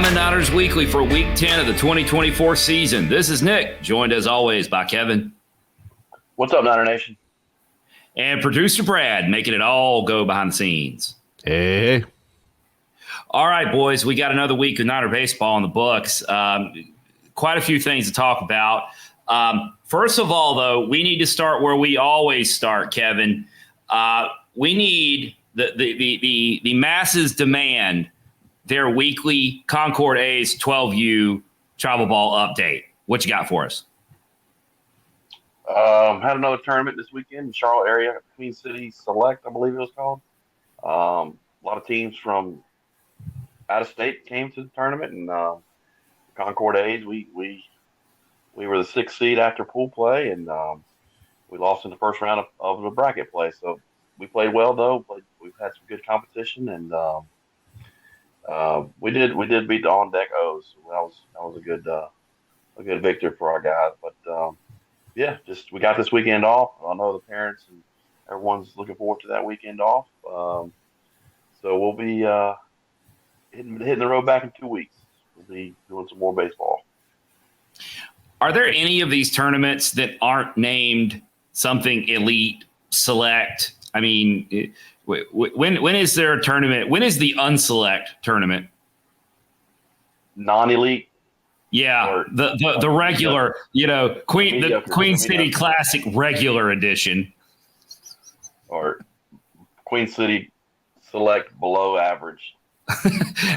Diamond Niners Weekly for Week 10 of the 2024 season. This is Nick, joined as always by Kevin. What's up, Niner Nation? And producer Brad, making it all go behind the scenes. Hey. All right, boys, we got another week of Niner baseball in the books. Quite a few things to talk about. First of all, though, we need to start where we always start, Kevin. We need the masses demand their weekly Concord A's 12U travel ball update. What you got for us? Had another tournament this weekend in Charlotte area, Queen City Select, I believe it was called. A lot of teams from out of state came to the tournament, and Concord A's, we were the 6th seed after pool play, and we lost in the first round of the bracket play. So we played well, though. We've had some good competition, and we did beat the on deck O's. So that was a good victory for our guys. But yeah, just we got this weekend off. I know the parents and everyone's looking forward to that weekend off. So we'll be hitting the road back in 2 weeks. We'll be doing some more baseball. Are there any of these tournaments that aren't named something elite, select? I mean, when is there a tournament? When is the unselect tournament? Non-elite. Yeah, the regular, Queen City Classic regular edition, or Queen City Select below average.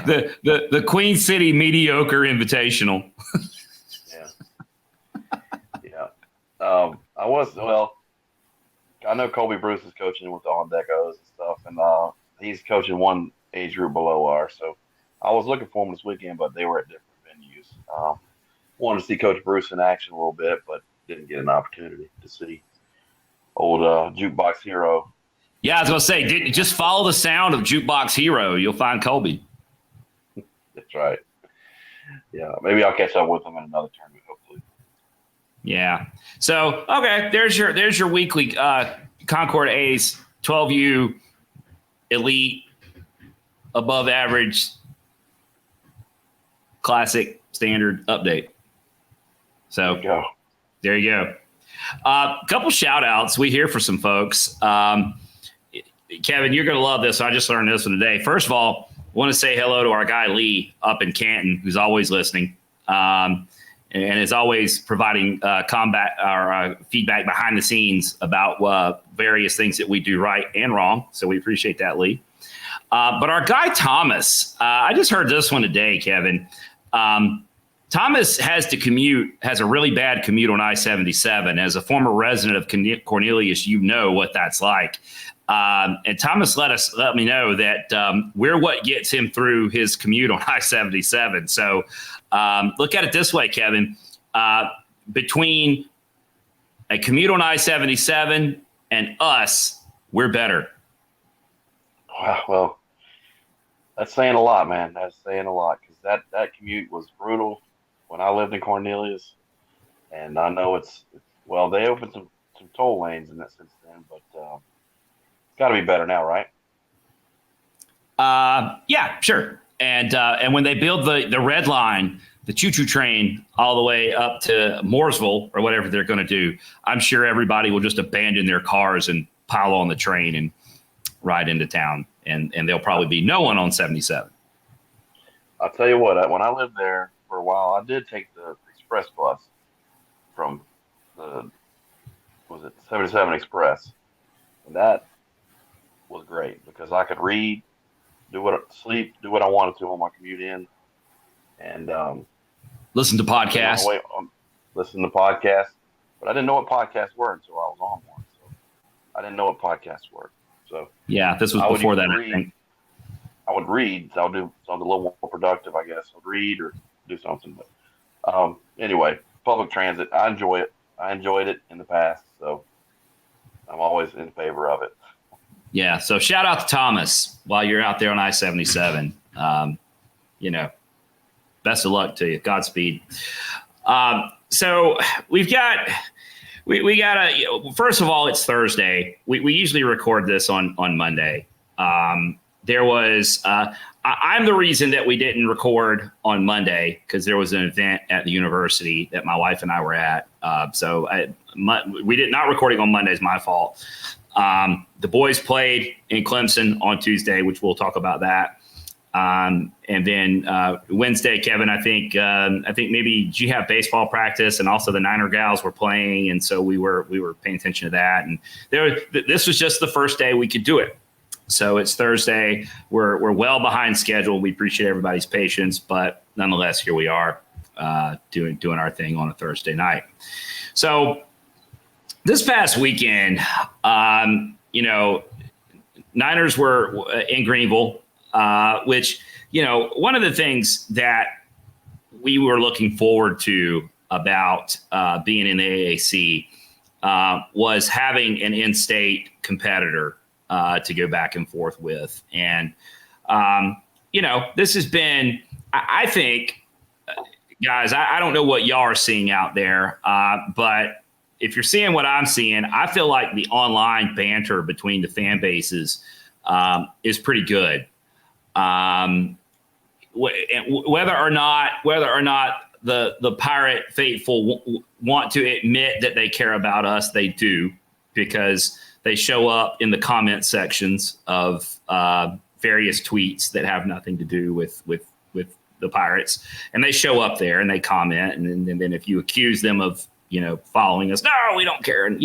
the Queen City Mediocre Invitational. Yeah. I know Colby Bruce is coaching with the on deck O's and stuff, and he's coaching one age group below ours. So I was looking for him this weekend, but they were at different venues. Wanted to see Coach Bruce in action a little bit, but didn't get an opportunity to see old Jukebox Hero. Yeah, I was going to say, just follow the sound of Jukebox Hero. You'll find Colby. That's right. Yeah, maybe I'll catch up with him in another tournament, hopefully. Yeah. So, okay, there's your weekly Concord A's 12U elite, above average, classic, standard update. So there you go. A couple shout outs. We hear for some folks. Kevin, you're going to love this. I just learned this one today. First of all, I want to say hello to our guy Lee up in Canton, who's always listening. And is always providing feedback behind the scenes about various things that we do right and wrong. So we appreciate that, Lee. But our guy Thomas, I just heard this one today, Kevin. Thomas has a really bad commute on I-77. As a former resident of Cornelius, you know what that's like. And Thomas let me know that we're what gets him through his commute on I-77. So look at it this way, Kevin. Between a commute on I-77 and us, we're better. Wow, well, that's saying a lot, man. That's saying a lot, because that commute was brutal when I lived in Cornelius. And I know they opened some toll lanes in that since then, but it's got to be better now, right? Yeah, sure. And when they build the red line, the choo-choo train all the way up to Mooresville or whatever they're going to do, I'm sure everybody will just abandon their cars and pile on the train and ride into town. And there'll probably be no one on 77. I'll tell you what, when I lived there for a while, I did take the express bus from the 77 Express. And that was great because I could read, do what I wanted to on my commute in, and listen to podcasts. Listen to podcasts, but I didn't know what podcasts were until I was on one. So I didn't know what podcasts were. So yeah, this was before that. I would read. So I'll do something a little more productive, I guess. I'll read or do something. But anyway, public transit, I enjoy it. I enjoyed it in the past, so I'm always in favor of it. Yeah, so shout out to Thomas while you're out there on I-77. Best of luck to you. Godspeed. So we've got first of all, it's Thursday. We usually record this on Monday. there was I'm the reason that we didn't record on Monday because there was an event at the university that my wife and I were at. We did not recording on Monday is my fault. The boys played in Clemson on Tuesday, which we'll talk about that. And then Wednesday, Kevin, I think maybe did you have baseball practice, and also the Niner gals were playing, and so we were paying attention to that. And this was just the first day we could do it. So it's Thursday. We're well behind schedule. We appreciate everybody's patience, but nonetheless, here we are doing our thing on a Thursday night. So this past weekend, Niners were in Greenville, which, one of the things that we were looking forward to about being in the AAC was having an in-state competitor to go back and forth with. And, this has been, I think, guys, I don't know what y'all are seeing out there, but if you're seeing what I'm seeing, I feel like the online banter between the fan bases is pretty good. Whether or not the Pirate faithful want to admit that they care about us, they do, because they show up in the comment sections of various tweets that have nothing to do with the Pirates, and they show up there and they comment, and then if you accuse them of following us, no, we don't care, and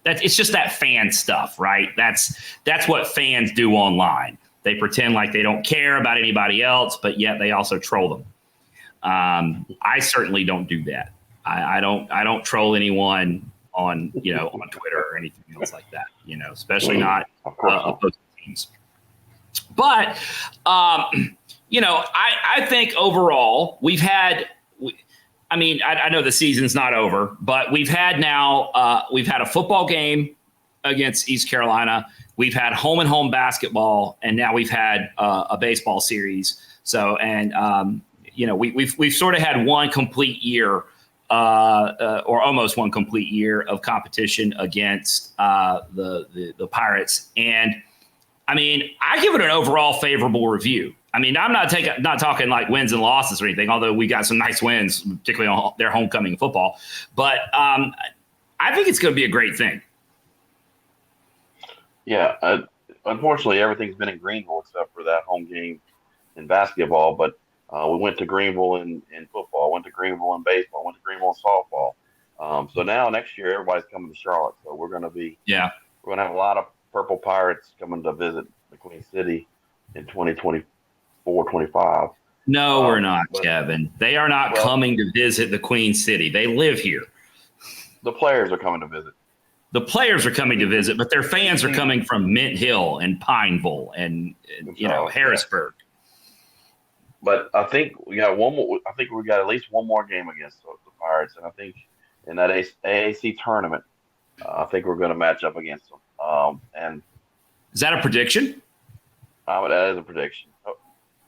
that it's just that fan stuff, right? That's what fans do online. They pretend like they don't care about anybody else, but yet they also troll them. I certainly don't do that. I don't troll anyone on on Twitter or anything else like that. Especially not opposing teams. But I think overall we've had. I know the season's not over, but we've had a football game against East Carolina. We've had home and home basketball, and now we've had a baseball series. So, we've sort of had one complete year, or almost one complete year of competition against the Pirates. And I give it an overall favorable review. I'm not talking like wins and losses or anything, although we got some nice wins, particularly on their homecoming football. But I think it's going to be a great thing. Yeah, unfortunately, everything's been in Greenville except for that home game in basketball. But we went to Greenville in football, went to Greenville in baseball, went to Greenville in softball. So now next year, everybody's coming to Charlotte. So we're going to have a lot of Purple Pirates coming to visit the Queen City in 2024, 25. No, we're not, Kevin. They are not coming to visit the Queen City. They live here. The players are coming to visit. The players are coming to visit, but their fans are coming from Mint Hill and Pineville and Harrisburg. But I think we got one more. I think we got at least one more game against the Pirates, and I think in that AAC tournament, I think we're going to match up against them. And is that a prediction? That is a prediction.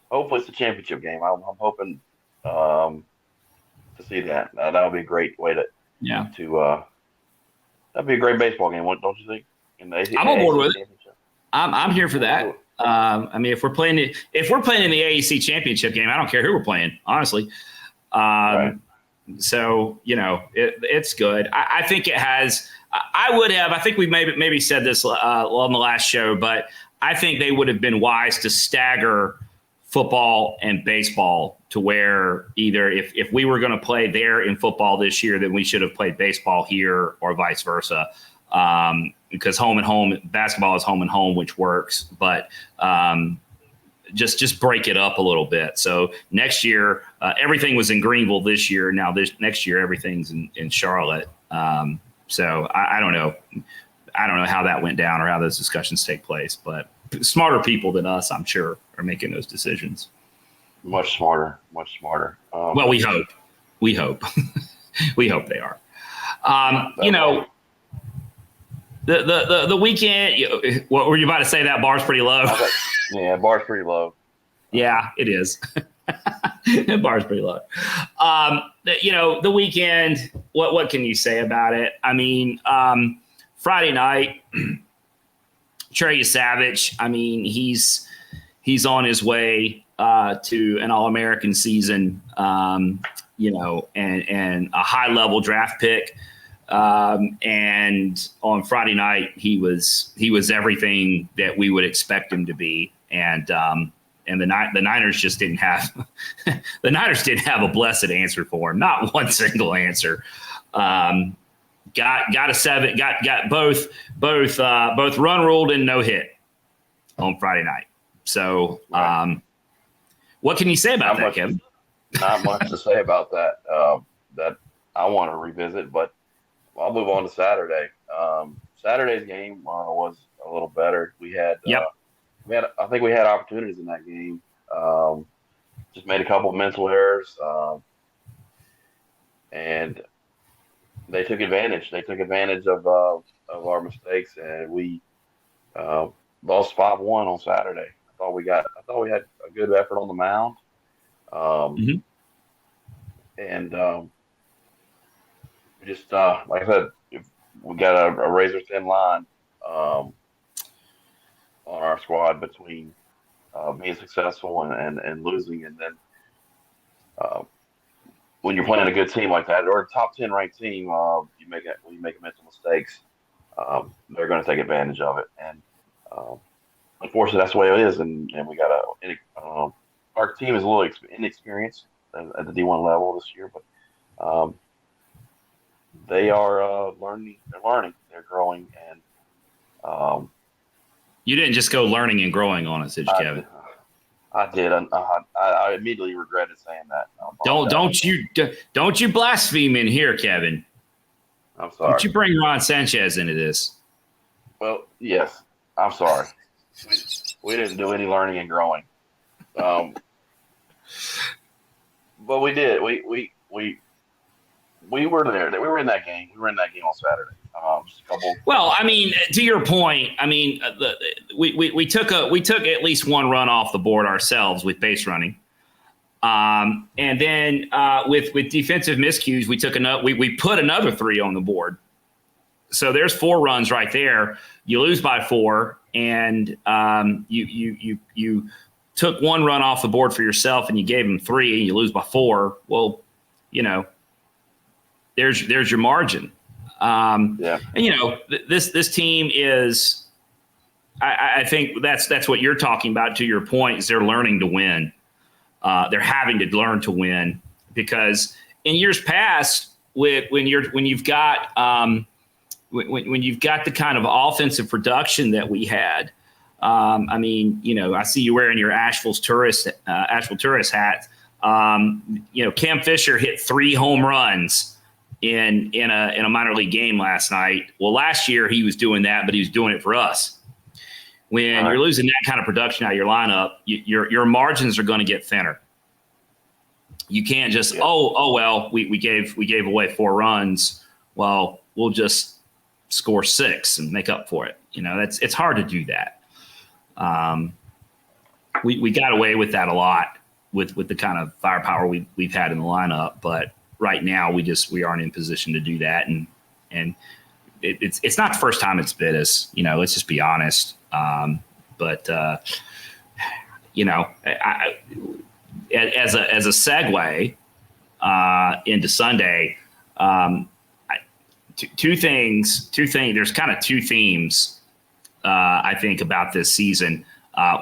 Hopefully, it's a championship game. I'm hoping to see that. That would be a great way to. That'd be a great baseball game, don't you think? I'm on board with it. I'm here for that. If we're playing in the AAC championship game, I don't care who we're playing, honestly. Right. So it's good. I think it has. I think we maybe said this on the last show, but I think they would have been wise to stagger football and baseball to where either if we were going to play there in football this year, then we should have played baseball here or vice versa. Because home and home basketball is home and home, which works, but just break it up a little bit. So next year, everything was in Greenville this year. Now next year, everything's in Charlotte. So I don't know. I don't know how that went down or how those discussions take place, but smarter people than us, I'm sure, are making those decisions. Much smarter. Well, we hope. We hope they are. The weekend. What were you about to say? That bar's pretty low. Yeah, bar's pretty low. Yeah, it is. Bar's pretty low. The weekend. What can you say about it? Friday night, Trey Savage. He's he's on his way to an All-American season, and a high-level draft pick. And on Friday night, he was everything that we would expect him to be. And the Niners just didn't have the Niners didn't have a blessed answer for him. Not one single answer. Got a 7. Got both run ruled and no hit on Friday night. So, what can you say about that, Kevin? Not much to say about that. That I want to revisit, but I'll move on to Saturday. Saturday's game was a little better. I think we had opportunities in that game. Just made a couple of mental errors, and they took advantage. They took advantage of our mistakes, and we lost 5-1 on Saturday. I thought we had a good effort on the mound, and just like I said, we got a razor thin line on our squad between being successful and losing, and then when you're playing a good team like that or a top 10 ranked team, you make mental mistakes. They're going to take advantage of it, and unfortunately, that's the way it is. And we got our team is a little inexperienced at the D1 level this year, but they are learning. They're growing, and you didn't just go learning and growing on us, did you, Kevin? I did. I immediately regretted saying that. Don't you blaspheme in here, Kevin. I'm sorry. Don't you bring Ron Sanchez into this? Well, yes. I'm sorry. We didn't do any learning and growing, but we did. We were there. We were in that game. We were in that game on Saturday. Well, I mean, to your point, I mean, we took at least one run off the board ourselves with base running, and then with defensive miscues, we took we put another 3 on the board. So there's 4 runs right there. You lose by 4, and you took 1 run off the board for yourself, and you gave them 3, and you lose by 4. Well, there's your margin. And this team is. I think that's what you're talking about. To your point, is they're learning to win. They're having to learn to win because in years past, when you've got the kind of offensive production that we had. I see you wearing your Asheville tourist hat. Cam Fisher hit 3 home runs in a minor league game last night. Well, last year he was doing that, but he was doing it for us. When you're losing that kind of production out of your lineup, your margins are going to get thinner. You can't just we gave away 4 runs. Well, we'll just score 6 and make up for it. It's hard to do that. We got away with that a lot with the kind of firepower we've had in the lineup, but right now we aren't in position to do that, and it's not the first time it's bit us. Let's just be honest. But as a segue into Sunday, two things. There's kind of 2 themes I think about this season.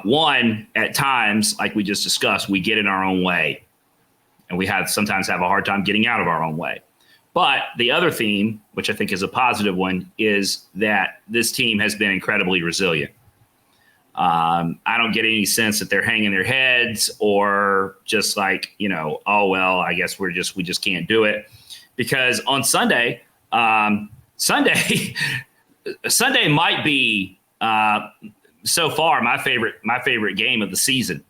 One, at times, like we just discussed, we get in our own way. And we sometimes have a hard time getting out of our own way. But the other theme, which I think is a positive one, is that this team has been incredibly resilient. I don't get any sense that they're hanging their heads or just like, I guess we just can't do it. Because on Sunday might be so far my favorite game of the season.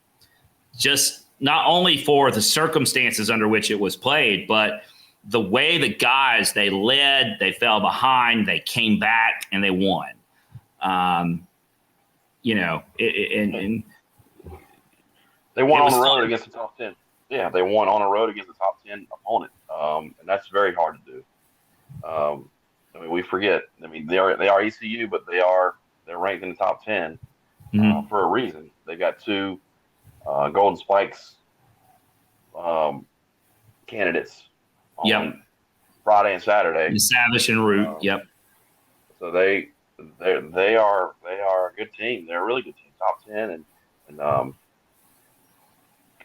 Just not only for the circumstances under which it was played, but the way the guys, they led, they fell behind, they came back, and they won. They won on the road against the top 10. Yeah, they won on the road against the top 10 opponent, and that's very hard to do. We forget. They are ECU, but they're ranked in the top 10 for a reason. They've got 2 Golden Spikes candidates on Friday and Saturday. Savish and Root. Yep. So they are a good team. They're a really good team, top 10, and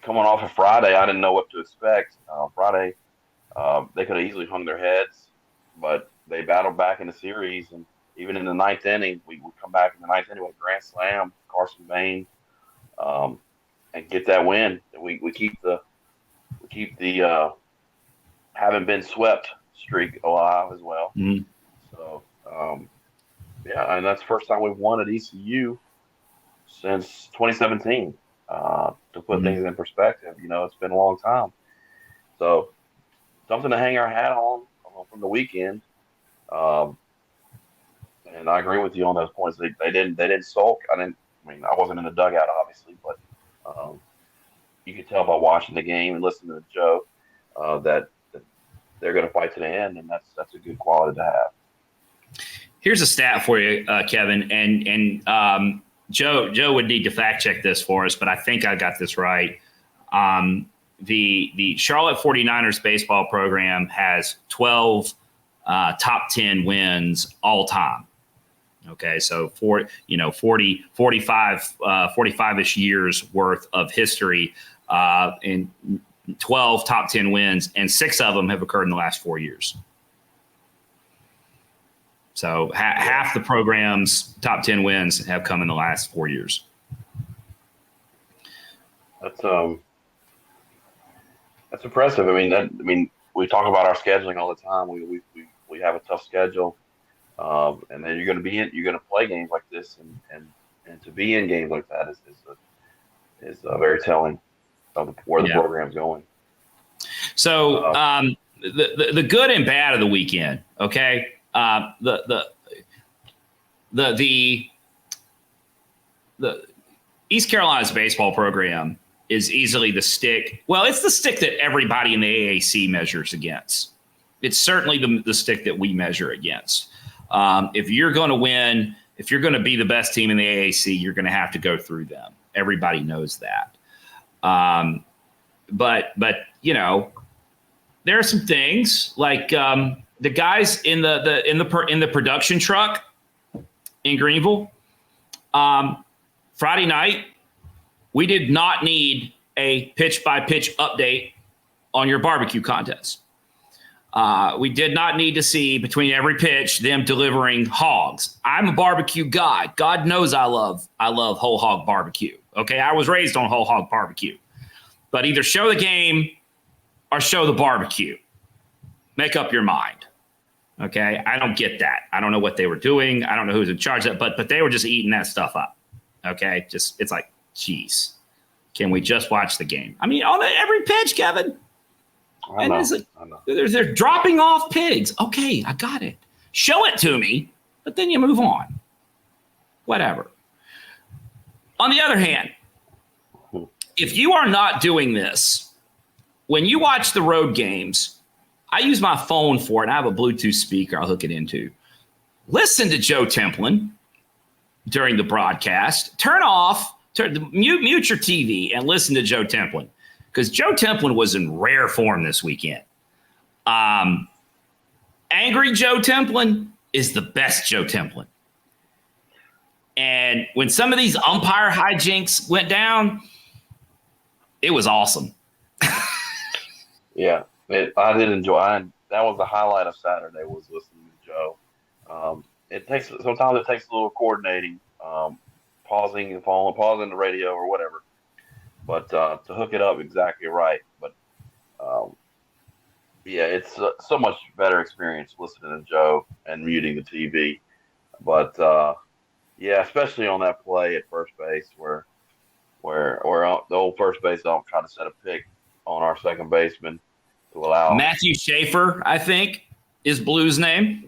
coming off of Friday, I didn't know what to expect. Friday, they could have easily hung their heads, but they battled back in the series, and even in the ninth inning, we come back in the ninth inning with a grand slam, Carson Bain, and get that win. We keep the haven't been swept streak alive as well. Mm-hmm. So yeah, and that's the first time we've won at ECU since 2017. To put things in perspective, it's been a long time. So something to hang our hat on from the weekend. And I agree with you on those points. They didn't sulk. I wasn't in the dugout obviously, but you could tell by watching the game and listening to Joe that they're going to fight to the end, and that's a good quality to have. Here's a stat for you, Kevin, and Joe would need to fact check this for us, but I think I got this right. The Charlotte 49ers baseball program has 12 top 10 wins all time. Okay, so 45-ish years worth of history and 12 top 10 wins, and 6 of them have occurred in the last 4 years. So half the program's top 10 wins have come in the last 4 years. That's impressive. I mean, we talk about our scheduling all the time. We have a tough schedule, and then you're going to play games like this, and to be in games like that is very telling of where the program's going. So the good and bad of the weekend. Okay. The East Carolina's baseball program is easily the stick. Well, it's the stick that everybody in the AAC measures against. It's certainly the stick that we measure against. If you're going to win, if you're going to be the best team in the AAC, you're going to have to go through them. Everybody knows that. But there are some things like the guys in the production truck in Greenville. Friday night, we did not need a pitch-by-pitch update on your barbecue contest. We did not need to see between every pitch them delivering hogs. I'm a barbecue guy. God knows I love whole hog barbecue. Okay, I was raised on whole hog barbecue. But either show the game or show the barbecue. Make up your mind. Okay, I don't get that. I don't know what they were doing. I don't know who's in charge of that, but they were just eating that stuff up. Okay, it's like, geez, can we just watch the game? I mean, on every pitch, Kevin. I know. They're dropping off pigs. Okay, I got it. Show it to me, but then you move on. Whatever. On the other hand, if you are not doing this, when you watch the road games, I use my phone for it. I have a Bluetooth speaker I'll hook it into. Listen to Joe Templin during the broadcast. Mute your TV and listen to Joe Templin, because Joe Templin was in rare form this weekend. Angry Joe Templin is the best Joe Templin. And when some of these umpire hijinks went down, it was awesome. Yeah, I did enjoy. That was the highlight of Saturday, was listening to Joe. Sometimes it takes a little coordinating, pausing the phone, pausing the radio or whatever, but to hook it up exactly right. But yeah, it's so much better experience listening to Joe and muting the TV. But yeah, especially on that play at first base where the old first base don't try to set a pick on our second baseman to allow Matthew Schaefer, I think, is Blue's name.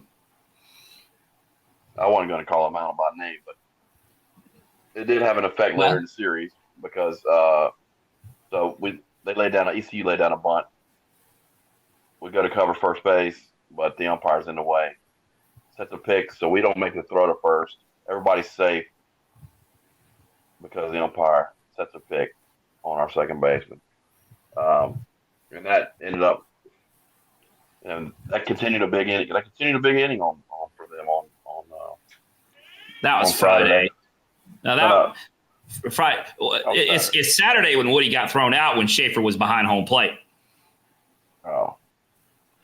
I wasn't going to call him out by name, but it did have an effect later in the series because ECU laid down a bunt. We go to cover first base, but the umpire's in the way. Sets a pick, so we don't make the throw to first. Everybody's safe because the umpire sets a pick on our second baseman. And that ended up, and that continued a big inning. That continued a big inning on for them that was on Friday. Now Friday. It's Saturday when Woody got thrown out when Schaefer was behind home plate. Oh,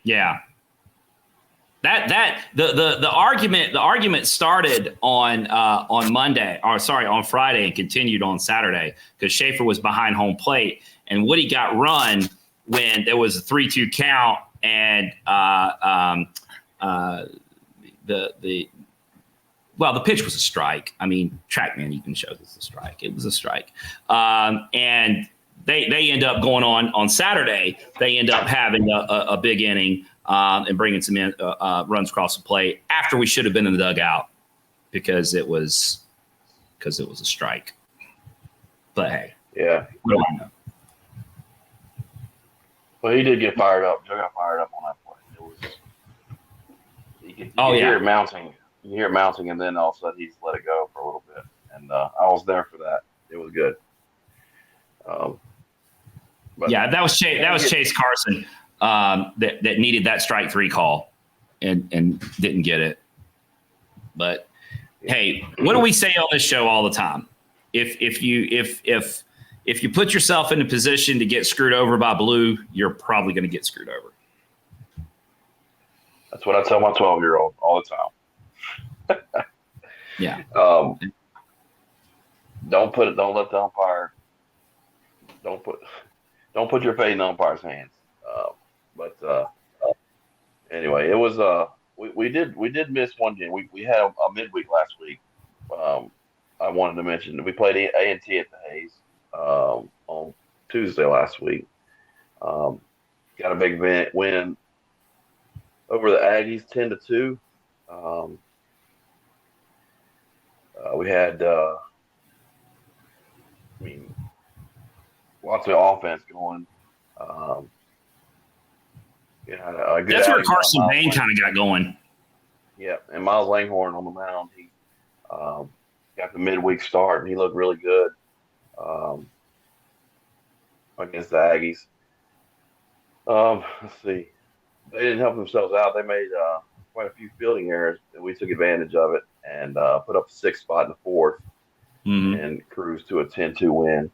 yeah. The argument started on Monday, or sorry, on Friday, and continued on Saturday because Schaefer was behind home plate and Woody got run when there was a 3-2 count and the pitch was a strike. I mean, TrackMan even shows it's a strike. It was a strike, and they end up going on Saturday. They end up having a big inning. And bringing some runs across the plate after we should have been in the dugout because it was a strike. But hey, yeah. What do I know? Well, he did get fired up. Joe got fired up on that play. It was you could hear it mounting. You hear it mounting, and then all of a sudden he just let it go for a little bit. And I was there for that. It was good. But yeah, that was Chase Carson. That needed that strike 3 call and didn't get it. But hey, what do we say on this show all the time? If you put yourself in a position to get screwed over by blue, you're probably going to get screwed over. That's what I tell my 12-year-old all the time. Yeah. Don't let the umpire. Don't put your fate in the umpire's hands. But anyway, it was we did miss one game. We had a midweek last week. I wanted to mention we played A&T at the Hayes on Tuesday last week. Got a big win over the Aggies 10-2. We had lots of offense going. That's where Carson Bain kind of got going. Yeah, and Miles Langhorne on the mound, he got the midweek start, and he looked really good against the Aggies. Let's see. They didn't help themselves out. They made quite a few fielding errors, and we took advantage of it and put up the 6th spot in the 4th and cruised to a 10-2 win.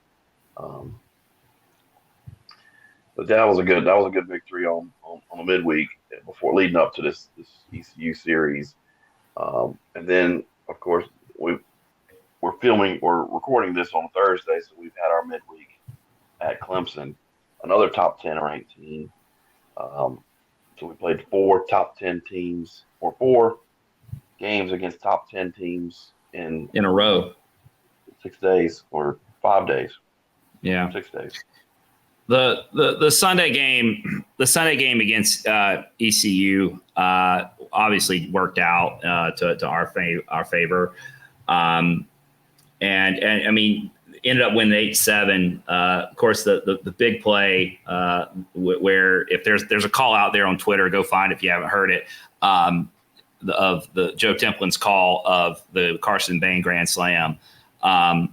But that was a good victory on the midweek before leading up to this ECU series. And then, of course, we're recording this on Thursday, so we've had our midweek at Clemson, another top 10 ranked team. So we played 4 top 10 teams, or 4 games against top 10 teams in a row, 6 days or 5 days. Yeah, 6 days. The Sunday game against ECU obviously worked out to our favor, and I mean ended up winning 8-7. Of course, the big play where if there's a call out there on Twitter, go find it if you haven't heard it. Of the Joe Templin's call of the Carson Bain Grand Slam. I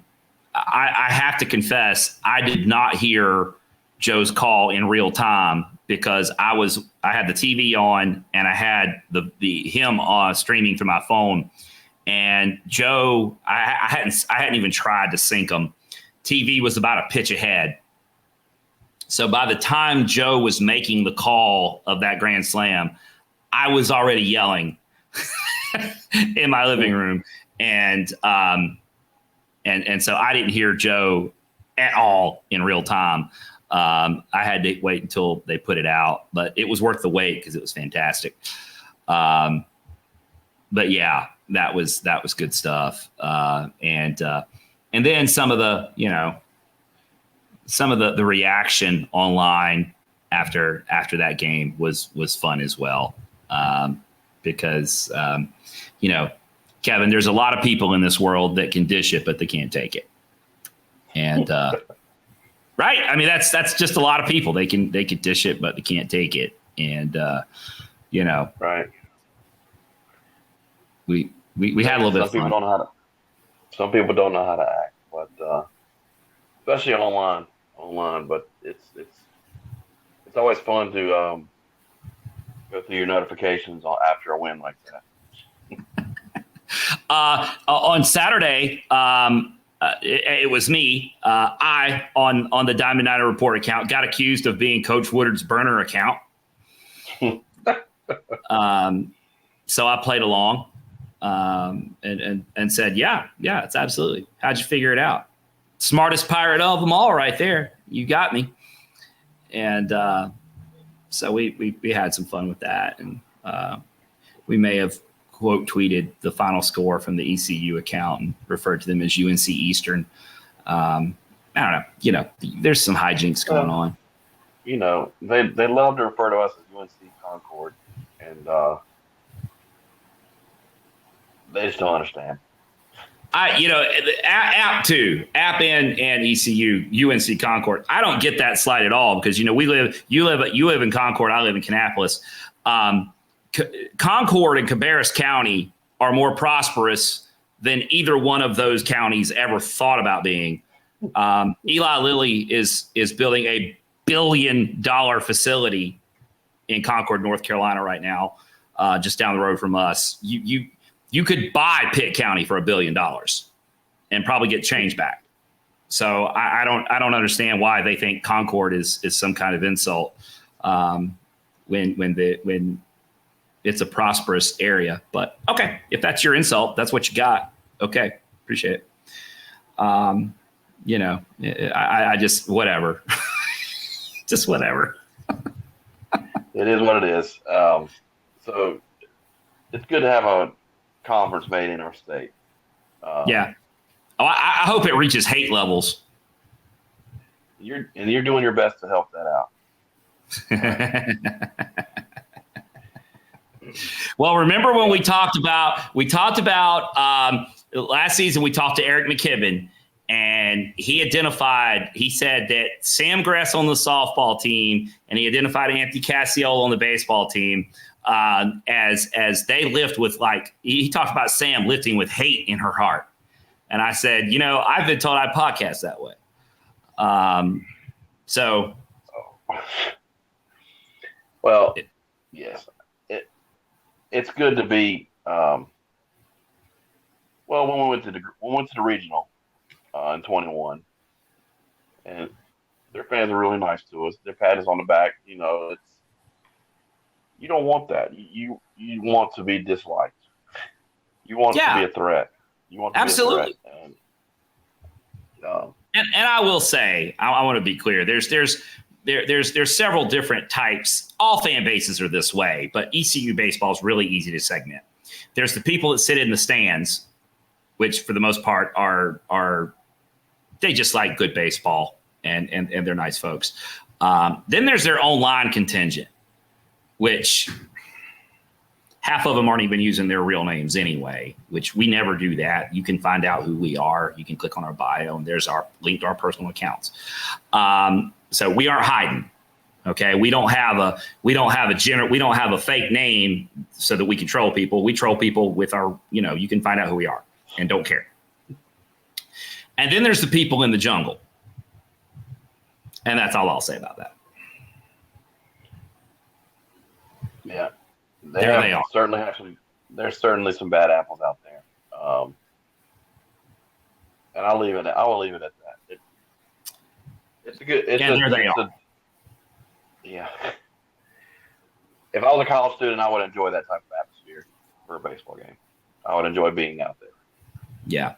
have to confess, I did not hear Joe's call in real time because I had the TV on and I had him streaming through my phone. And Joe, I hadn't even tried to sync him. TV was about a pitch ahead. So by the time Joe was making the call of that Grand Slam, I was already yelling in my living room. And so I didn't hear Joe at all in real time. I had to wait until they put it out, but it was worth the wait because it was fantastic. But yeah, that was good stuff. And then some of the reaction online after that game was fun as well. Because Kevin, there's a lot of people in this world that can dish it, but they can't take it. And, right. I mean, that's just a lot of people. They can dish it, but they can't take it. And, right. We had a little bit of fun. Some people don't know how to act, but especially online. online, but it's always fun to go through your notifications after a win like that. On Saturday, it was me. I on the Diamond Niner Report account got accused of being Coach Woodard's burner account. So I played along and said, yeah, it's absolutely. How'd you figure it out? Smartest pirate of them all, right there. You got me. And so we had some fun with that, and we may have quote tweeted the final score from the ECU account and referred to them as UNC Eastern. I don't know. There's some hijinks going on. They love to refer to us as UNC Concord, and they just don't understand. App and ECU, UNC Concord. I don't get that slight at all because you live in Concord, I live in Kannapolis. Concord and Cabarrus County are more prosperous than either one of those counties ever thought about being. Eli Lilly is building $1 billion facility in Concord, North Carolina right now, just down the road from us. You could buy Pitt County for $1 billion and probably get change back. So I don't understand why they think Concord is some kind of insult when it's a prosperous area. But okay, if that's your insult, that's what you got. Okay, appreciate it. I just whatever, just whatever. It is what it is. So it's good to have a conference made in our state. Yeah. Oh, I hope it reaches hate levels. You're doing your best to help that out. Well, remember when we talked about last season, we talked to Eric McKibben, and he said that Sam Gress on the softball team, and he identified Anthony Cassiolo on the baseball team, as they lift with, like, he talked about Sam lifting with hate in her heart. And I said, I've been told I podcast that way. Well, yes, it's good to be. When we went to the regional in 21, and their fans are really nice to us. They pat us on the back. You don't want that. You want to be disliked. You want to be a threat. You want to absolutely. Be a threat. And I will say, I want to be clear. There's several different types. All fan bases are this way, but ECU baseball is really easy to segment. There's the people that sit in the stands, which for the most part are they just like good baseball and they're nice folks. Then there's their online contingent, which half of them aren't even using their real names anyway, which we never do that. You can find out who we are. You can click on our bio, and there's our link to our personal accounts. So we aren't hiding. Okay, we don't have a fake name so that we can troll people. We troll people with our, you can find out who we are and don't care. And then there's the people in the jungle, and that's all I'll say about that. Yeah. They are. There's certainly some bad apples out there, and I will leave it at that. It's a good. There they are. Yeah. If I was a college student, I would enjoy that type of atmosphere for a baseball game. I would enjoy being out there. Yeah.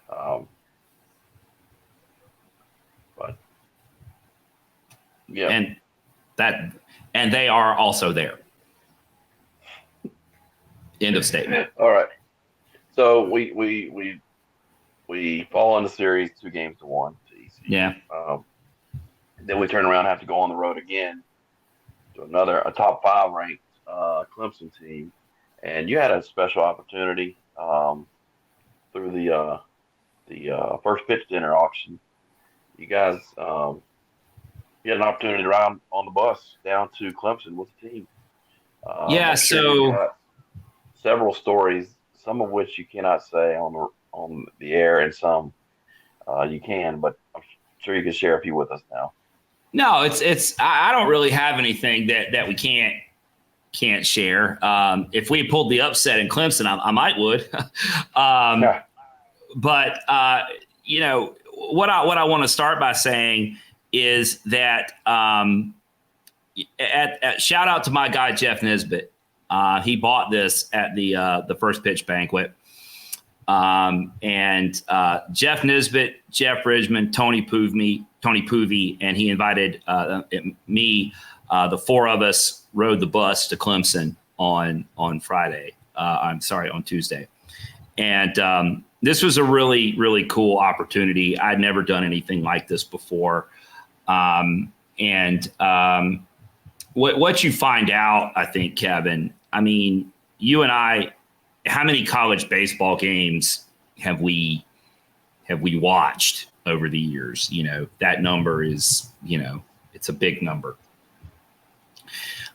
But yeah, and they are also there. End of statement. All right. So we fall in the series 2-1 to ECU. Yeah. Then we turn around and have to go on the road again to a top 5 ranked Clemson team, and you had a special opportunity through the first pitch dinner auction. You guys, you had an opportunity to ride on the bus down to Clemson with the team. So several stories, some of which you cannot say on the air, and some you can, but I'm sure you can share a few with us now. No, I don't really have anything that we can't share. If we had pulled the upset in Clemson, I might would. Yeah. But what I want to start by saying is that at shout out to my guy Jeff Nisbet. He bought this at the first pitch banquet. And Jeff Nisbet, Jeff Ridgman, Tony Poovey, and he invited me. The four of us rode the bus to Clemson on Friday. On Tuesday. And this was a really, really cool opportunity. I'd never done anything like this before. What you find out, I think, Kevin, I mean, you and I, how many college baseball games have we watched over the years? That number is, it's a big number.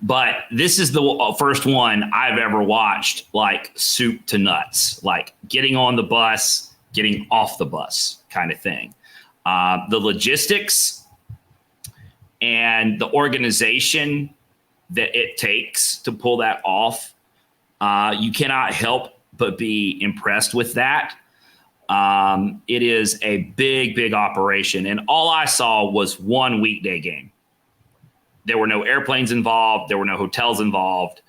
But this is the first one I've ever watched, like soup to nuts, like getting on the bus, getting off the bus kind of thing. The logistics and the organization that it takes to pull that off, you cannot help but be impressed with that. It is a big, big operation. And all I saw was one weekday game. There were no airplanes involved. There were no hotels involved.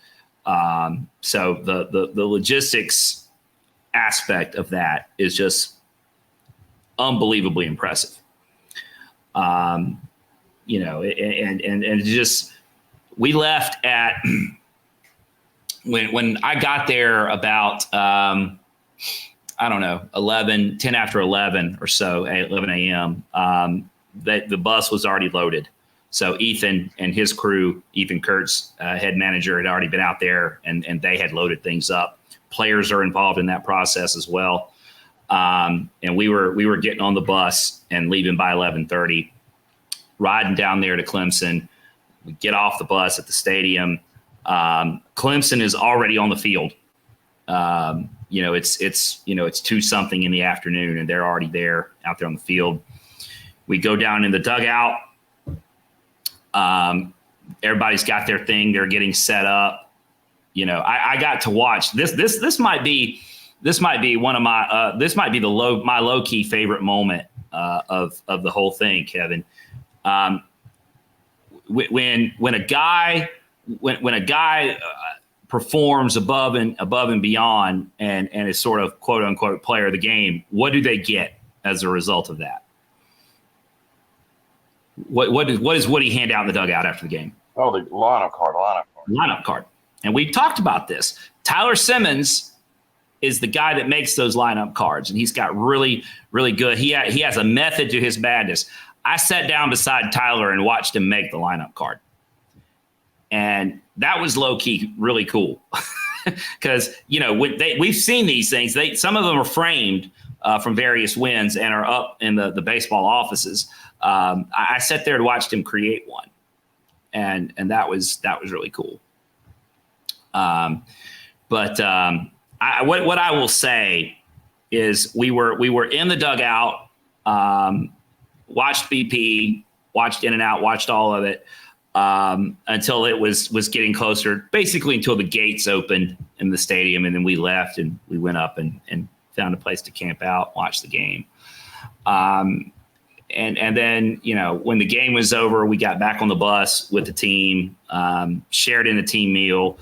So the logistics aspect of that is just unbelievably impressive. And just, we left at, when I got there about, 10 after 11 or so, at 11 a.m., that the bus was already loaded. So Ethan and his crew, Ethan Kurtz, head manager, had already been out there and they had loaded things up. Players are involved in that process as well. And we were getting on the bus and leaving by 11:30, riding down there to Clemson. We get off the bus at the stadium. Clemson is already on the field. It's 2-something in the afternoon and they're already out there on the field. We go down in the dugout. Everybody's got their thing. They're getting set up. I got to watch this. This might be one of my, my low key favorite moment, of the whole thing, Kevin. When a guy performs above and beyond and is sort of quote unquote player of the game, what do they get as a result of that? What does Woody hand out in the dugout after the game? Oh, the lineup card. Lineup card. And we talked about this. Tyler Simmons is the guy that makes those lineup cards, and he's got really, really good. He has a method to his madness. I sat down beside Tyler and watched him make the lineup card, and that was low key really cool because we've seen these things. Some of them are framed from various wins and are up in the baseball offices. I sat there and watched him create one, and that was really cool. What I will say is we were in the dugout, watched BP, watched In and Out, watched all of it until it was getting closer, basically until the gates opened in the stadium, and then we left and we went up and found a place to camp out, watch the game. And then, when the game was over, we got back on the bus with the team, shared in a team meal.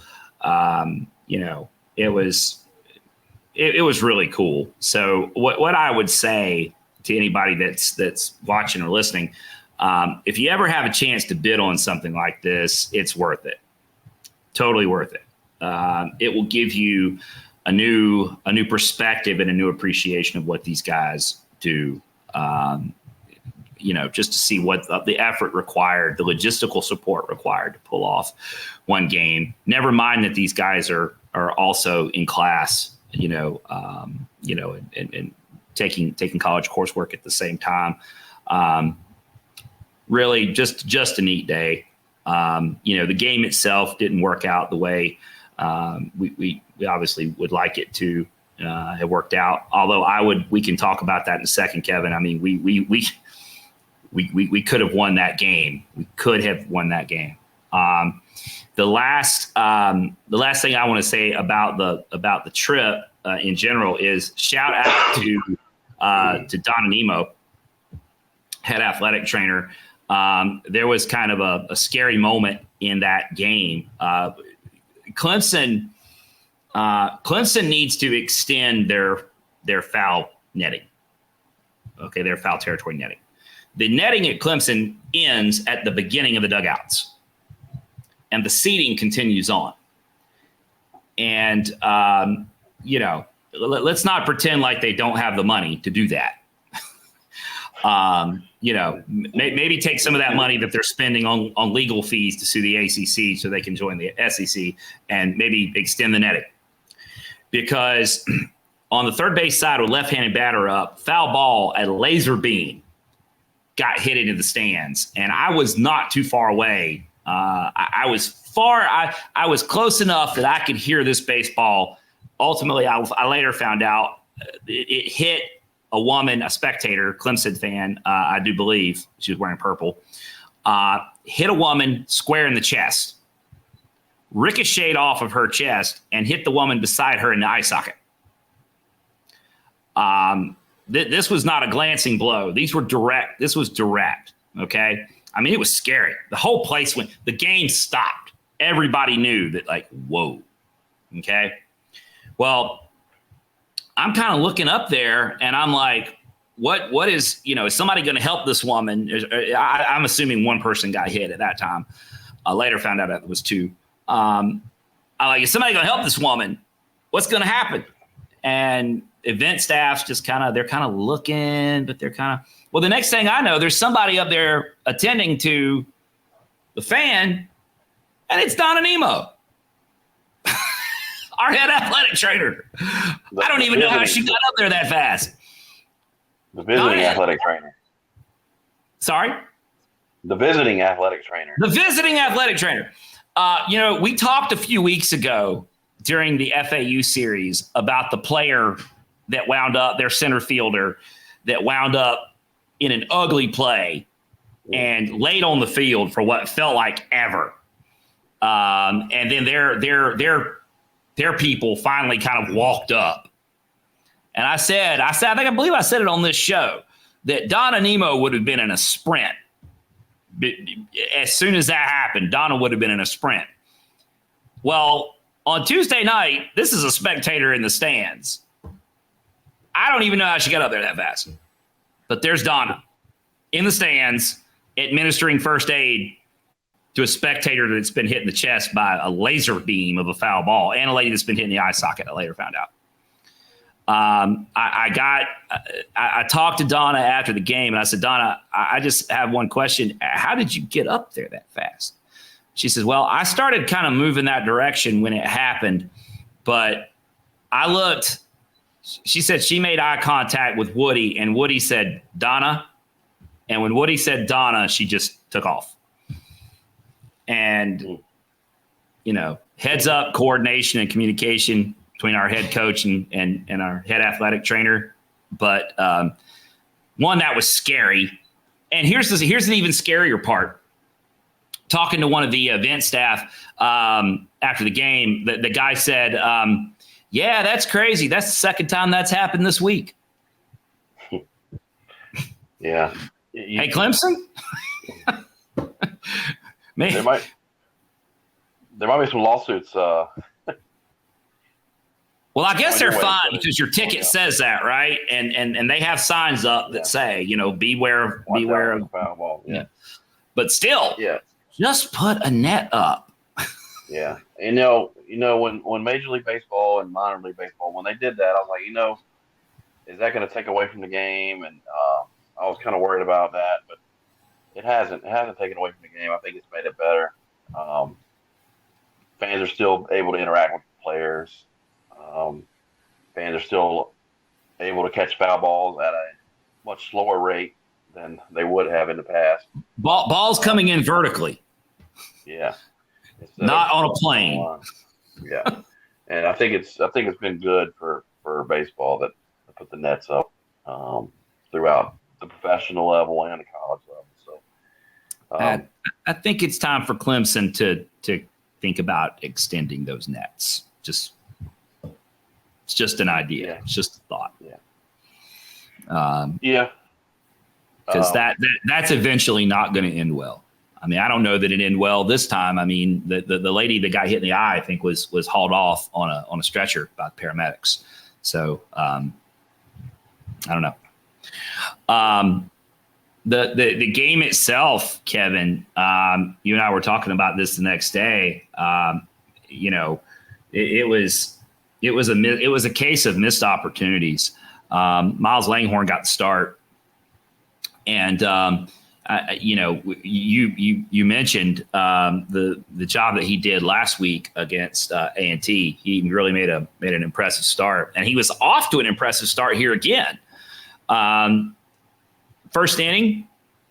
It was really cool. So what I would say to anybody that's watching or listening, if you ever have a chance to bid on something like this, it's worth it. Totally worth it. It will give you a new perspective and a new appreciation of what these guys do. Just to see what the effort required, the logistical support required to pull off one game. Never mind that these guys are also in class, and taking college coursework at the same time. Really just a neat day. The game itself didn't work out the way we obviously would like it to have worked out. Although we can talk about that in a second, Kevin. I mean, we could have won that game. We could have won that game. The last thing I want to say about the trip in general is shout out to Donna Nemo, head athletic trainer. There was kind of a scary moment in that game. Clemson needs to extend their foul netting. Okay, their foul territory netting. The netting at Clemson ends at the beginning of the dugouts, and the seating continues on. And let's not pretend like they don't have the money to do that. Maybe take some of that money that they're spending on legal fees to sue the ACC so they can join the SEC and maybe extend the netting. Because on the third base side with left-handed batter up, foul ball at a laser beam got hit into the stands. And I was not too far away. I was close enough that I could hear this baseball. Ultimately, I later found out it hit a woman, a spectator, Clemson fan, I do believe. She was wearing purple. Hit a woman square in the chest, ricocheted off of her chest, and hit the woman beside her in the eye socket. This was not a glancing blow. These were direct. This was direct, okay? I mean, it was scary. The whole place the game stopped. Everybody knew that, like, whoa, okay? Well, I'm kind of looking up there, and I'm like, what is somebody going to help this woman? I'm assuming one person got hit at that time. I later found out it was two. I'm like, is somebody going to help this woman? What's going to happen? And event staff's just they're kind of looking, but they're well, the next thing I know, there's somebody up there attending to the fan, and it's Donna Nemo, our head athletic trainer. I don't even know how she got up there that fast. The visiting athletic trainer. Sorry? The visiting athletic trainer. The visiting athletic trainer. We talked a few weeks ago during the FAU series about the player that wound up, their center fielder, that wound up in an ugly play and laid on the field for what felt like ever. And then their people finally kind of walked up. And I believe I said it on this show, that Donna Nemo would have been in a sprint. As soon as that happened, Donna would have been in a sprint. Well, on Tuesday night, this is a spectator in the stands. I don't even know how she got up there that fast. But there's Donna in the stands administering first aid to a spectator that's been hit in the chest by a laser beam of a foul ball, and a lady that's been hit in the eye socket, I later found out. I talked to Donna after the game, and I said, Donna, I just have one question. How did you get up there that fast? She says, well, I started kind of moving that direction when it happened, but I looked. She said she made eye contact with Woody, and Woody said, Donna. And when Woody said Donna, she just took off. And, heads up coordination and communication between our head coach and our head athletic trainer. But one, that was scary. And here's the even scarier part. Talking to one of the event staff after the game, the guy said, yeah, that's crazy. That's the second time that's happened this week. Yeah. Hey, Clemson? There might be some lawsuits. Well, I guess they're fine because your ticket says that, right? And they have signs up that say, beware of foul ball. Yeah. But still, just put a net up. Yeah. And when Major League Baseball and minor league baseball, when they did that, I was like, is that going to take away from the game? And I was kind of worried about that, but it hasn't taken away from the game. I think it's made it better. Fans are still able to interact with the players. Fans are still able to catch foul balls at a much slower rate than they would have in the past. Balls coming in vertically. Yeah. Not on a plane. Yeah. And I think it's been good for baseball that put the nets up throughout the professional level and the college level. I think it's time for Clemson to think about extending those nets. It's just an idea. Yeah. It's just a thought. Yeah. Because that's eventually not going to end well. I mean, I don't know that it ended well this time. I mean, the lady that got hit in the eye, I think, was hauled off on a stretcher by the paramedics. So I don't know. The game itself, Kevin, you and I were talking about this the next day. It was a case of missed opportunities. Miles Langhorne got the start, and you mentioned the job that he did last week against A&T. He really made an impressive start, and he was off to an impressive start here again. First inning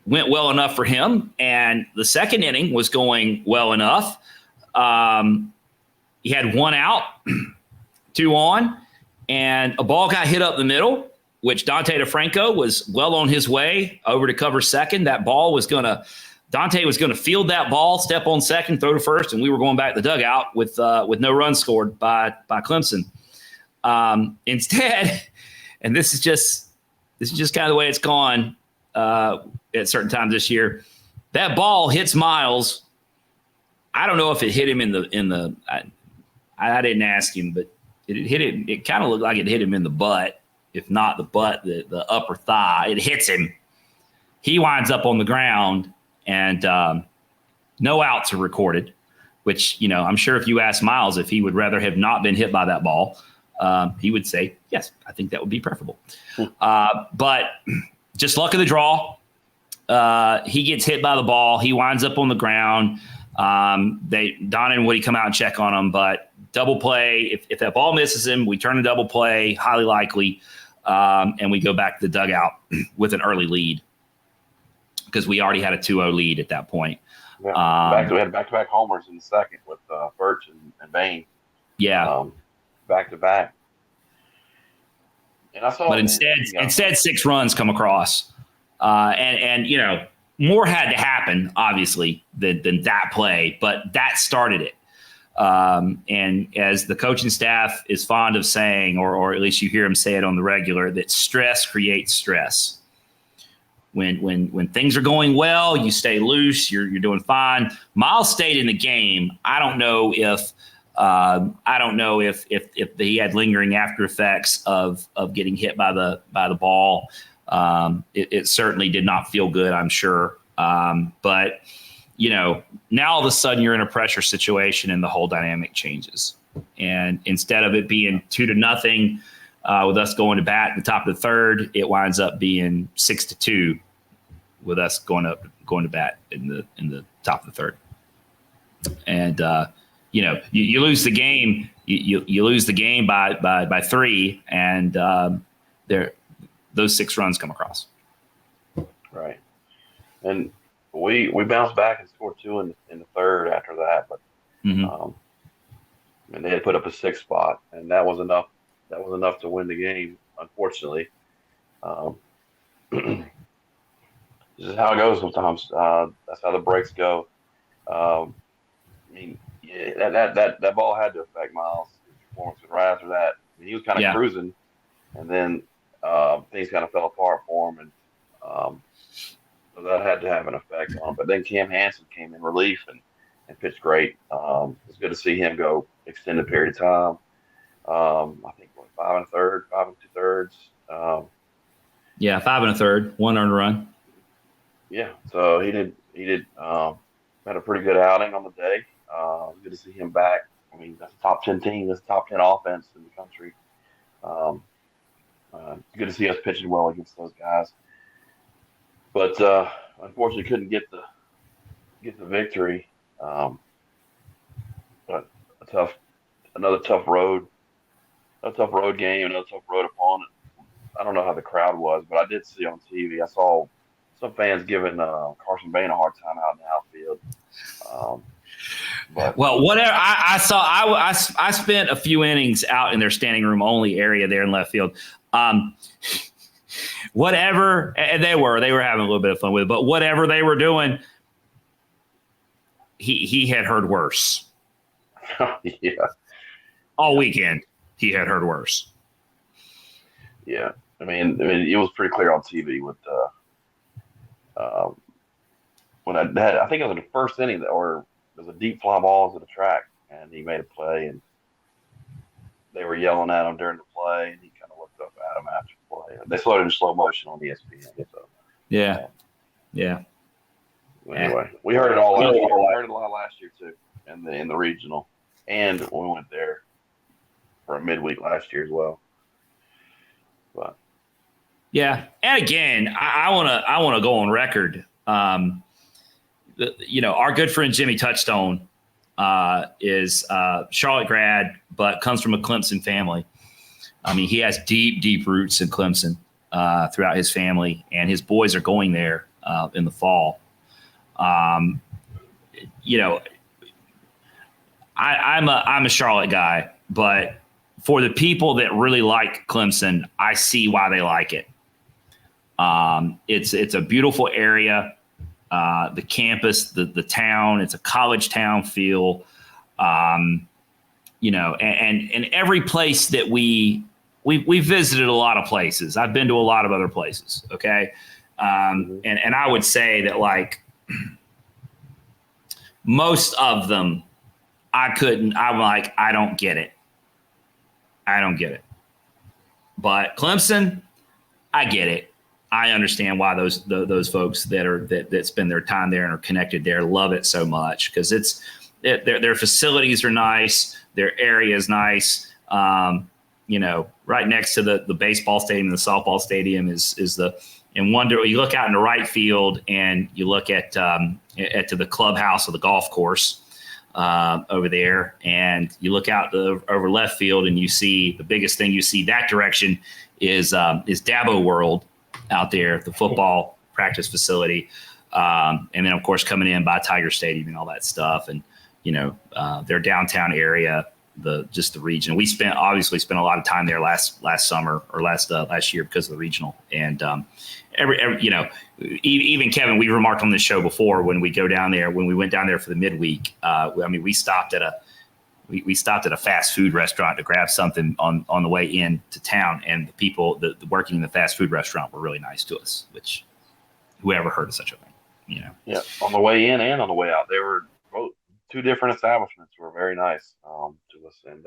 went well enough for him, and the second inning was going well enough. He had one out, 2 on, and a ball got hit up the middle, which Dante DeFranco was well on his way over to cover second. Dante was going to field that ball, step on second, throw to first, and we were going back to the dugout with no runs scored by Clemson. Instead, and this is just kind of the way it's gone at certain times this year. That ball hits Miles. I don't know if it hit him in the. I didn't ask him, but it hit him. It kind of looked like it hit him in the butt. If not the butt, the upper thigh. It hits him. He winds up on the ground, and no outs are recorded, which, I'm sure if you ask Miles if he would rather have not been hit by that ball, he would say, yes, I think that would be preferable. But just luck of the draw. He gets hit by the ball. He winds up on the ground. Don and Woody come out and check on him, but double play. If that ball misses him, we turn to double play, highly likely, and we go back to the dugout with an early lead because we already had a 2-0 lead at that point. Yeah, we had back-to-back homers in the second with Birch and Bain. Yeah, back-to-back. And I saw, but instead 6 runs come across, and more had to happen, obviously, than that play, but that started it. And as the coaching staff is fond of saying, or at least you hear him say it on the regular, that stress creates stress. When things are going well, you stay loose, you're doing fine. Miles stayed in the game. I don't know if he had lingering after effects of getting hit by the ball. It certainly did not feel good, I'm sure. But now all of a sudden you're in a pressure situation and the whole dynamic changes. And instead of it being 2-0 with us going to bat at the top of the third, it winds up being 6-2 with us going to bat in the top of the third. And you lose the game. You lose the game by 3, and those 6 runs come across. Right, and we bounced back and scored 2 in the third after that, but and they had put up a 6th spot, and that was enough. That was enough to win the game. Unfortunately, this is how it goes sometimes. That's how the breaks go. I mean, that ball had to affect Miles' performance. Right after that, he was kind of cruising, and then things kind of fell apart for him, and so that had to have an effect on him. But then Cam Hansen came in relief and pitched great. It's good to see him go extended period of time. I think 5 2/3. 5 1/3, 1 earned run. Yeah, so he did had a pretty good outing on the day. Good to see him back. I mean, that's a top 10 team. That's a top 10 offense in the country. Good to see us pitching well against those guys. But unfortunately, couldn't get the victory. But another tough road game, another tough road opponent. I don't know how the crowd was, but I did see on TV. I saw some fans giving Carson Bain a hard time out in the outfield. Well, whatever. I saw. I spent a few innings out in their standing room only area there in left field. Whatever, and they were having a little bit of fun with it. But whatever they were doing, he had heard worse. Yeah. All weekend, he had heard worse. Yeah. I mean, it was pretty clear on TV with when I think it was in the first inning, or it was a deep fly ball into the track, and he made a play, and they were yelling at him during the play, and he kind of looked up at him after the play. They slowed it in slow motion on ESPN. So, yeah. Anyway, we heard it all last year. We heard it a lot last year too, in the regional, and we went there for a midweek last year as well. But yeah, and again, I want to go on record. Our good friend Jimmy Touchstone is Charlotte grad, but comes from a Clemson family. I mean, he has deep roots in Clemson throughout his family, and his boys are going there in the fall. I'm a Charlotte guy, but for the people that really like Clemson, I see why they like it. It's a beautiful area. The campus, the town, it's a college town feel. And every place that we visited a lot of places. I've been to a lot of other places. Okay. And I would say that like most of them, I don't get it. But Clemson, I get it. I understand why those folks that spend their time there and are connected there love it so much, because their facilities are nice, their area is nice. Right next to the baseball stadium, the softball stadium is you look out in the right field and you look at to the clubhouse of the golf course over there, and you look out over left field and you see the biggest thing you see that direction is Dabo World out there, the football practice facility, and then of course coming in by Tiger Stadium and all that stuff, and their downtown area, the region. We obviously spent a lot of time there last summer or last year because of the regional, and even Kevin, we remarked on this show before when we went down there for the midweek. We stopped at a fast food restaurant to grab something on the way into town, and the people that working in the fast food restaurant were really nice to us, which whoever heard of such a thing, Yeah, on the way in and on the way out, they were both two different establishments were very nice to us. And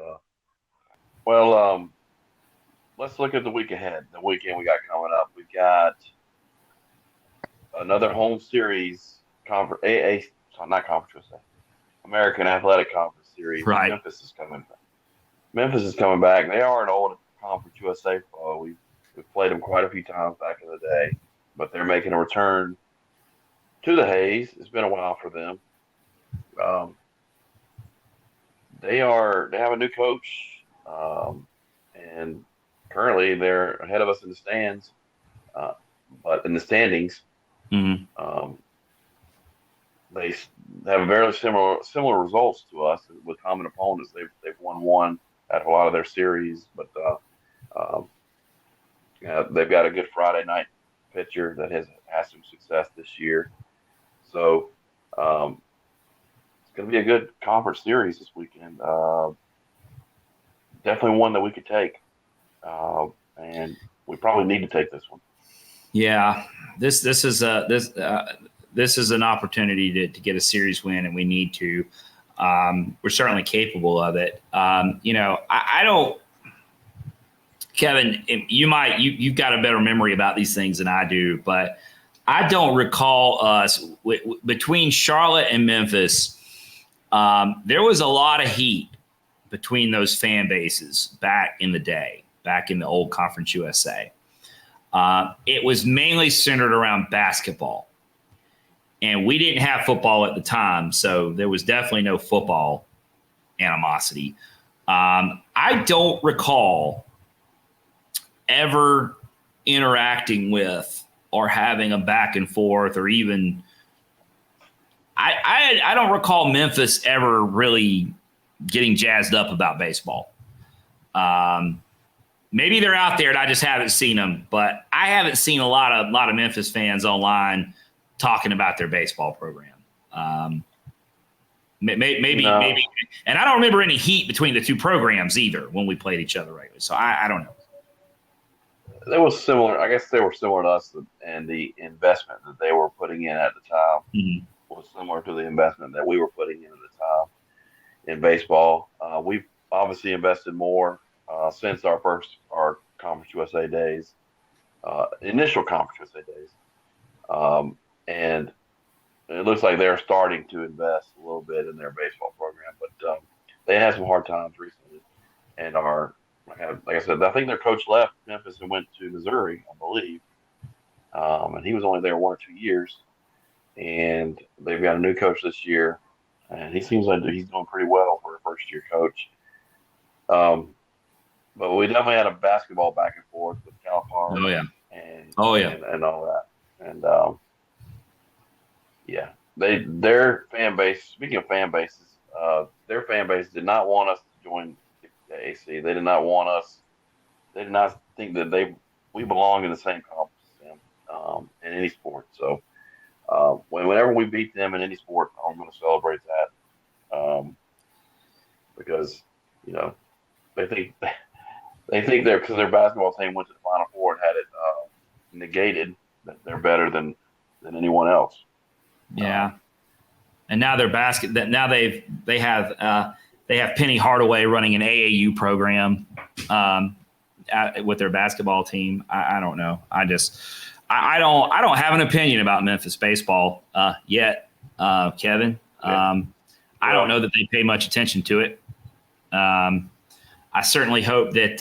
let's look at the week ahead. The weekend we got coming up, we got another home series American Athletic Conference series. Right. Memphis is coming back. They are an old Conference USA foe. We've played them quite a few times back in the day, but they're making a return to the Hayes. It's been a while for them. They have a new coach, and currently they're ahead of us in the stands, but in the standings. Mm-hmm. They have a very similar results to us with common opponents. They've won one at a lot of their series, but they've got a good Friday night pitcher that has some success this year. So it's going to be a good conference series this weekend. Definitely one that we could take, and we probably need to take this one. Yeah, this is an opportunity to get a series win, and we need to. We're certainly capable of it. I don't, Kevin. You've got a better memory about these things than I do, but I don't recall us between Charlotte and Memphis. There was a lot of heat between those fan bases back in the day, back in the old Conference USA. It was mainly centered around basketball. And we didn't have football at the time, so there was definitely no football animosity. I don't recall ever interacting with or having a back and forth, or even I don't recall Memphis ever really getting jazzed up about baseball. Maybe they're out there and I just haven't seen them, but I haven't seen a lot of Memphis fans online talking about their baseball program. Maybe. And I don't remember any heat between the two programs either when we played each other regularly. So I don't know. They were similar. I guess they were similar to us, and the investment that they were putting in at the time was similar to the investment that we were putting in at the time in baseball. We've obviously invested more since our Conference USA days, initial Conference USA days, and it looks like they're starting to invest a little bit in their baseball program, but they had some hard times recently, and like I said, I think their coach left Memphis and went to Missouri, I believe, and he was only there 1 or 2 years, and they've got a new coach this year, and he seems like he's doing pretty well for a first-year coach. But we definitely had a basketball back and forth with Calipari. Oh yeah. And all that, and yeah, their fan base. Speaking of fan bases, their fan base did not want us to join the AC. They did not want us. They did not think that we belong in the same conference as them in any sport. So whenever we beat them in any sport, I'm going to celebrate that because they think because their basketball team went to the Final Four and had it negated that they're better than anyone else. Yeah, and now they're now they have Penny Hardaway running an AAU program with their basketball team. I don't know. I don't have an opinion about Memphis baseball yet, Kevin. I don't know that they pay much attention to it. I certainly hope that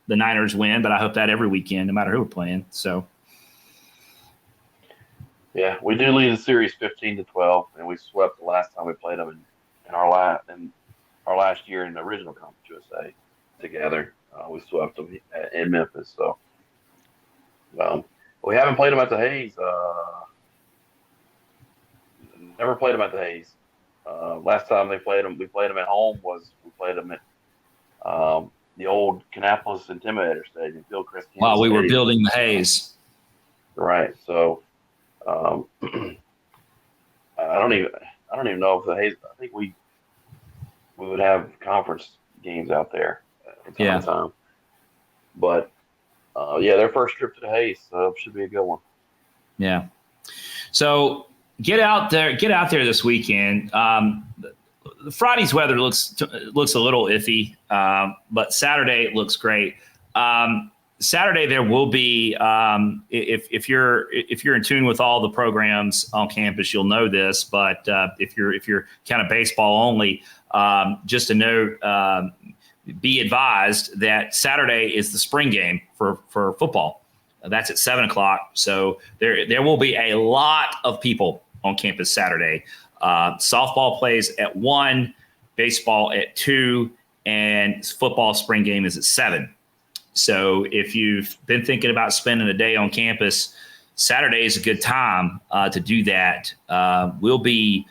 the Niners win, but I hope that every weekend, no matter who we're playing. So. Yeah, we do lead the series 15-12, and we swept the last time we played them in our last year in the original Conference USA together. We swept them in Memphis. So we haven't played them at the Hayes. Never played them at the Hayes. Last time we played them at home. We played them at the old Kannapolis Intimidator Stadium, Hillcrest. While we were building the Hayes. Right. So. I don't even know if the Hayes. I think we would have conference games out there from time to time. But their first trip to the Hayes should be a good one. Yeah. So get out there this weekend. Friday's weather looks a little iffy, but Saturday it looks great. Saturday there will be if you're in tune with all the programs on campus, you'll know this. But if you're kind of baseball only, just a note: be advised that Saturday is the spring game for football. That's at 7:00. So there will be a lot of people on campus Saturday. Softball plays at 1, baseball at 2, and football spring game is at 7. So if you've been thinking about spending a day on campus, Saturday is a good time to do that. We'll be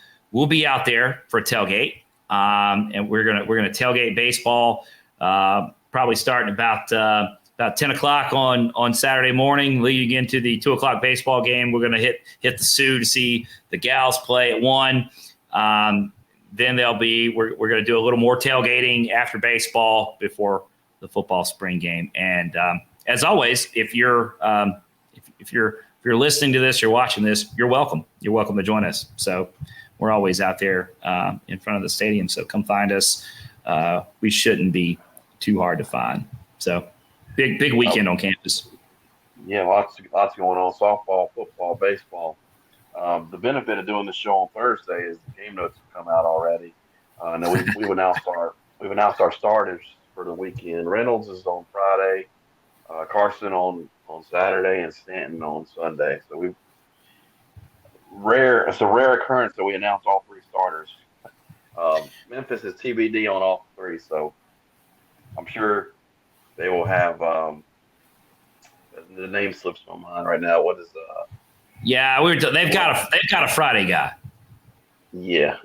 out there for a tailgate, and we're gonna tailgate baseball. Probably starting about 10:00 on Saturday morning, leading into the 2:00 baseball game. We're gonna hit the Sioux to see the Gals play at 1. Then we're gonna do a little more tailgating after baseball before the football spring game. And as always, if you're listening to this, you're watching this, you're welcome. You're welcome to join us. So we're always out there in front of the stadium. So come find us. We shouldn't be too hard to find. So big weekend on campus. Yeah, lots going on. Softball, football, baseball. The benefit of doing the show on Thursday is the game notes have come out already. And we've announced our starters for the weekend. Reynolds is on Friday, Carson on Saturday, and Stanton on Sunday. So it's a rare occurrence that we announce all 3 starters. Memphis is TBD on all 3, so I'm sure they will have the name slips my mind right now. What is Yeah, they've got a Friday guy. Yeah.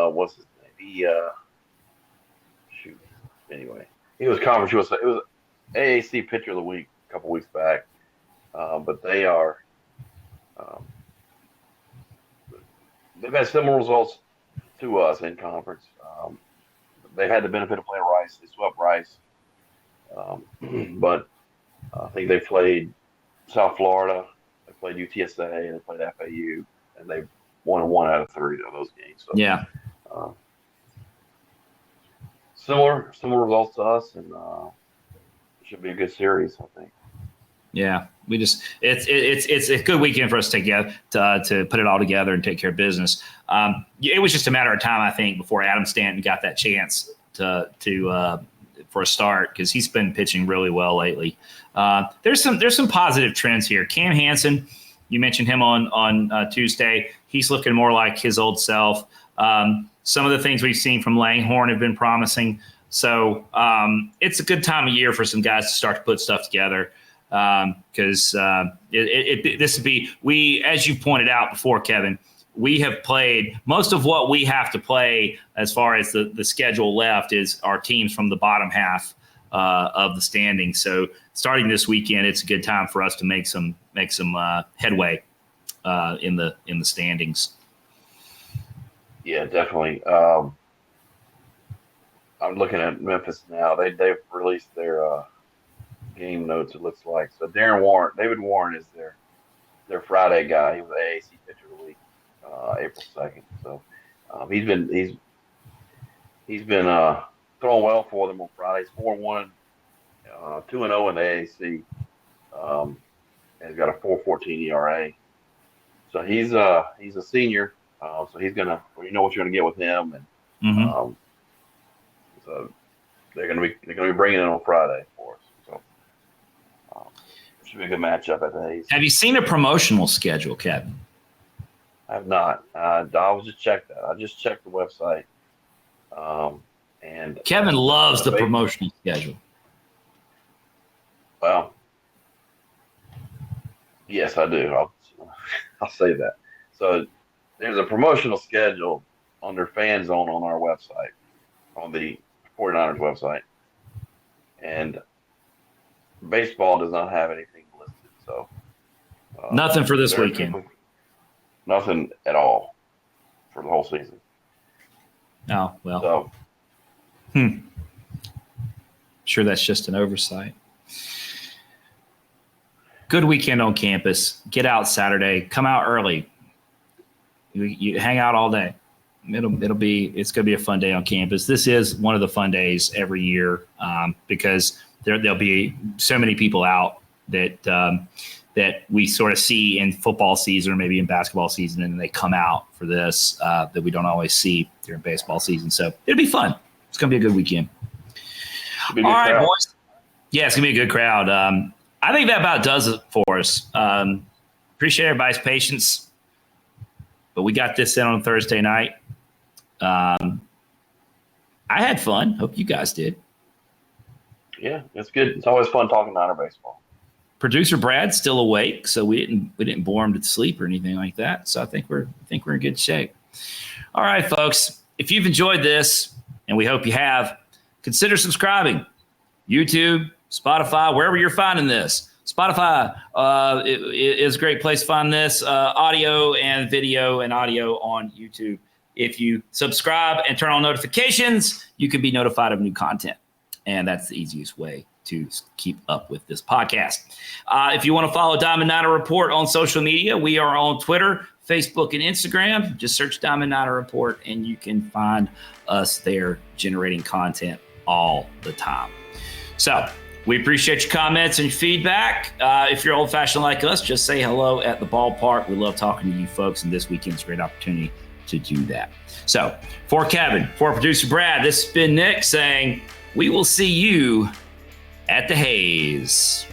What's his name? Anyway, he was Conference USA. It was AAC Pitcher of the Week a couple weeks back. But they are they've had similar results to us in conference. They've had the benefit of playing Rice. They swept Rice, but I think they played South Florida, they played UTSA, and they played FAU, and they won 1 out of 3 of those games. So Yeah. uh, similar results to us, and it should be a good series, I think. Yeah, it's a good weekend for us to put it all together and take care of business. It was just a matter of time, I think, before Adam Stanton got that chance to for a start, because he's been pitching really well lately. There's some positive trends here. Cam Hansen, you mentioned him on Tuesday. He's looking more like his old self. Some of the things we've seen from Langhorne have been promising. So it's a good time of year for some guys to start to put stuff together. Because this would be, as you pointed out before, Kevin, we have played most of what we have to play as far as the schedule left is our teams from the bottom half of the standings. So starting this weekend, it's a good time for us to make some headway in the standings. Yeah, definitely. I'm looking at Memphis now. They've released their game notes, it looks like. So David Warren is their Friday guy. He was the AAC pitcher of the week, April 2nd. So he's been throwing well for them on Fridays. 4-1, 2-0 in the AAC. And he's got a 4.14 ERA. So he's a senior. So he's gonna, you know what you're gonna get with him, and so they're gonna be bringing it on Friday for us. So should be a good matchup at the Hayes. Have you seen a promotional schedule, Kevin? I have not. I was just checked that. I just checked the website. And Kevin loves the promotional schedule. Well, yes, I do. I'll say that. So there's a promotional schedule under Fan Zone on our website, on the 49ers website, and baseball does not have anything listed. So nothing for this weekend. Nothing at all for the whole season. Oh, well. So, sure that's just an oversight. Good weekend on campus. Get out Saturday. Come out early. You hang out all day. It's going to be a fun day on campus. This is one of the fun days every year because there'll be so many people out that we sort of see in football season or maybe in basketball season, and they come out for this that we don't always see during baseball season. So it'll be fun. It's going to be a good weekend. All right, boys. Yeah, it's going to be a good crowd. I think that about does it for us. Appreciate everybody's patience. But we got this in on Thursday night. I had fun. Hope you guys did. Yeah, it's good. It's always fun talking Niner baseball. Producer Brad's still awake, so we didn't bore him to sleep or anything like that. So I think we're in good shape. All right, folks. If you've enjoyed this, and we hope you have, consider subscribing. YouTube, Spotify, wherever you're finding this. Spotify is a great place to find this audio and video and audio on YouTube. If you subscribe and turn on notifications, you can be notified of new content. And that's the easiest way to keep up with this podcast. If you want to follow Diamond Niner Report on social media, we are on Twitter, Facebook, and Instagram. Just search Diamond Niner Report, and you can find us there generating content all the time. So we appreciate your comments and your feedback. If you're old-fashioned like us, just say hello at the ballpark. We love talking to you folks, and this weekend's a great opportunity to do that. So for Kevin, for producer Brad, this has been Nick saying we will see you at the Hayes.